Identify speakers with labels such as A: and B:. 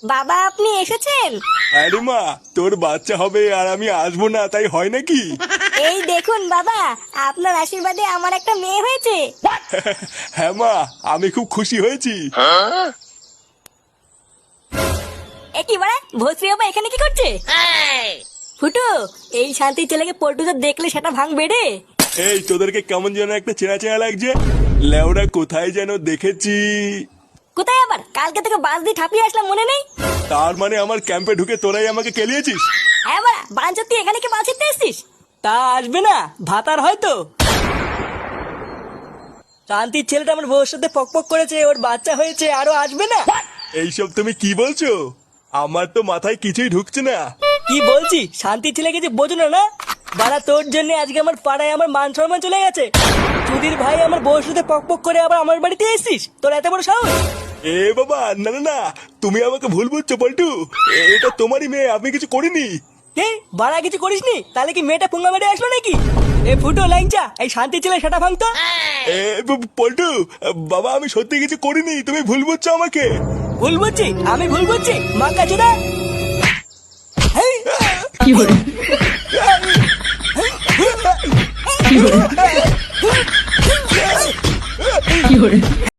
A: বাবা আপনি এসেছেন?
B: আরে মা, তোর বাচ্চা হবে আর আমি আসবো না তাই হয় নাকি?
A: এই দেখুন বাবা, আপনার আশীর্বাদে আমার একটা মেয়ে হয়েছে।
B: হ্যাঁ মা, আমি খুব খুশি হয়েছি।
A: এ কি বাড়া, ভস্রী বাবা এখানে কি করছে? ফুটো, এই শান্তির ছেলেকে পল্টুদা দেখলে সেটা ভাঙবে রে।
B: এই তোদেরকে কেমন যেন একটা চেনা চেনা লাগছে। লেওরা কোথায় যেন দেখেছি।
A: কোথায় আবার? কালকে থেকে বাস দিয়ে ঠাপিয়ে আসলাম, মনে নেই?
B: তার মানে আমার ক্যাম্পে ঢুকে তোরাই আমাকে কেলিয়েছিস?
A: হ্যাঁ বাড়া, বাঞ্চোদ তুই এখানে কি বাস শিখতে এসছিস?
C: তা আসবে না, ভাতার হয়তো। শান্তির ছেলেটা আমার বউর সাথে পকপক করেছে, ওর বাচ্চা হয়েছে, আরো আসবে না?
B: এইসব তুমি কি বলছো? আমার তো মাথায় কিছুই ঢুকছে না।
C: কি বলছি, শান্তির ছেলেকে যে বোঝো না না? বাড়া তোর জন্য আজকে আমার পাড়ায় আমার মান সম্মান চলে গেছে। চুদির ভাই আমার বউর সাথে পকপক করে আবার আমার বাড়িতে এসেছিস, তোর এত বড় সাহস?
B: এ বাবা, না না না, তুমি আমাকে ভুল বুঝছো পল্টু। এটা তোমারই মেয়ে, আমি কিছু করিনি।
C: কে বাড়া কিছু করিসনি? তাহলে কি মেয়েটা পুঙ্গা মেরে আসলো নাকি? এ ফুটো ল্যাংচা, এই শান্তির ছেলে সেটা ভাঙতো।
B: এ পল্টু, বাবা আমি সত্যি কিছু করিনি, তুমি ভুল বুঝছো আমাকে।
C: ভুল বুঝছি? আমি ভুল বুঝছি? মা কাচুদা।
D: কি hore